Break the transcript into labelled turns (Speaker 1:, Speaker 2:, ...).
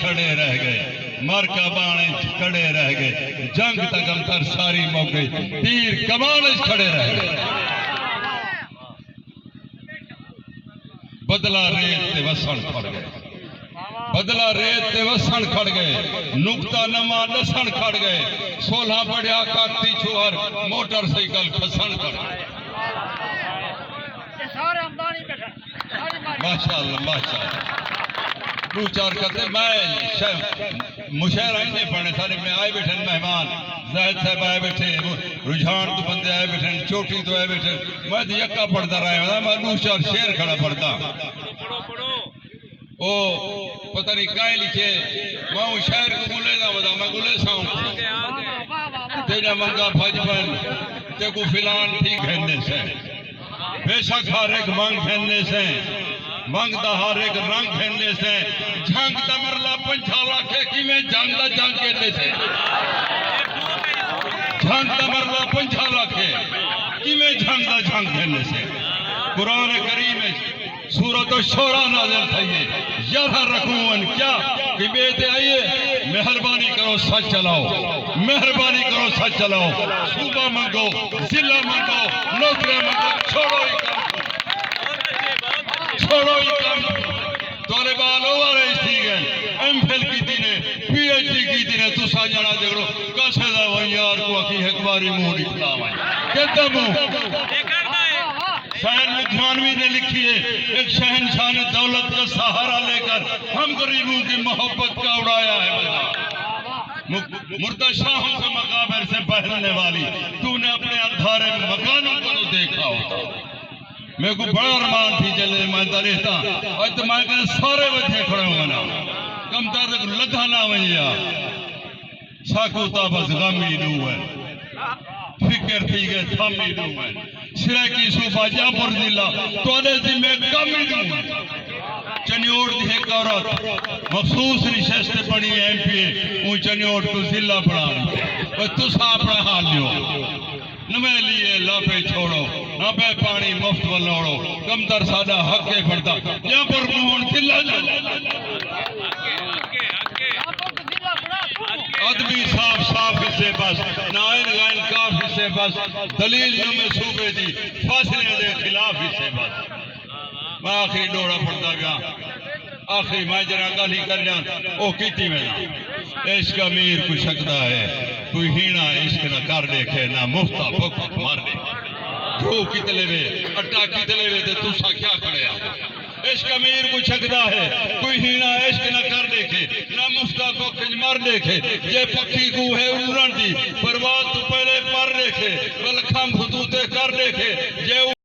Speaker 1: کھڑے رہ گئے، مرکبانے کھڑے رہ گئے، جنگ تکم تر ساری موک گئی، تیر کمانے کھڑے رہ گئے۔ بدلا ریت تے وسن کھڑ گئے، بدلا ریت تے وسن کھڑ گئے، نکتہ نما نسن کھڑ گئے، 16 بڑھیا کاکتی چھوہر موٹر سائیکل کھسن کھڑ گئے۔ ماشاءاللہ ماشاءاللہ دو چار کہتے میں مشاعر آئی نہیں پڑھنے سارے میں آئے بیٹھے مہمان زاہد صاحب آئے بیٹھے رجحان تو بندے آئے بیٹھے چوٹی تو آئے بیٹھے میں تو یکا پڑھتا رہا میں دو چار شعر کھڑا پڑھتا او پتہ نہیں کائیں لکھے میں وہ شاعر کو گلے نہ بدا میں گلے ساؤں تیجا منگا بھجبن تے کو فلان ٹھیک ہننے سے بے شک ہر ایک منگ پھیلنے سے منگ دا ہر ایک رنگ پھیلنے سے جھنگ دا مرلا پنچھالا کے کی میں جنگ دا جنگ کہنے سے جھنگ دا مرلا پنچھالا کے کی میں جنگ دا جنگ کہنے سے قرآن کریم سورۃ الشورى نازل تھئیے یہاں رکھوں کیا کہ بیتے آئیے مہربانی کرو سچ چلاؤ مہربانی کرو سچ چلاؤ صوبہ منگو ضلع منگو نوکرے منگو چھوڑو ہی کام چھوڑو ہی کام طالبان اوارے اس تھی گئے ایم فیل کی دینے پی ایچ ڈی کی دینے تو سا جانا دیکھو کسے دا ویار کو اکی حکباری مہنی کھلا ہوئے کہتا مہن شاہر لدھوانوی نے لکھی ہے ایک شہنشاہ نے دولت کا سہارا لے کر ہم غریبوں کی محبت کا اڑایا ہے مردہ شاہوں کے مقابر سے بہرنے والی تو نے اپنے اندھارے مکانوں کو تو دیکھا ہوتا میں کو بڑا ارمان تھی چلے میں دلیتا اور تو میں کہنے سارے وجہ کھڑے ہوں گنا کم تر تک لدھا نہ وہیا ساکو تابس غمی دو ہے فکر تھی گئے تھامی دو ہے سرے کی صوبہ جاپر ضلع تو انہیں دی میں کمی دوں چنیوڑ دی ایک عورت مخصوص نشست پڑی ایم پی اون چنیوڑ کو ضلع پڑا اور تو سا اپنا حال لیو نمیں لیے لاپے چھوڑو نہ پہ پانی مفت بلوڑو کم در سادہ حق کے پڑتا یا پر مہون ضلع آدمی صاف صاف حصے بس نائن غائن کاف حصے بس دلیل نمیں صوبے دی فاصلے دے خلاف حصے بس میں آخری ڈوڑا پڑتا گیا آخری میں جنہ گالی کر جان او کیتی میں عشق امیر کو شکدہ ہے کوئی ہینا عشق نہ کر دیکھے نہ مفتہ پک مار دیکھے جو کتلے وے اٹھا کتلے وے تو سا کیا کھڑے آگا عشق امیر کو چھکدا ہے کوئی ہینا عشق نہ کر دیکھے نہ مفتہ کو کھنج مار دیکھے یہ پکی کو ہے اڑن دی پرواز تو پہلے پر دیکھے بلکھام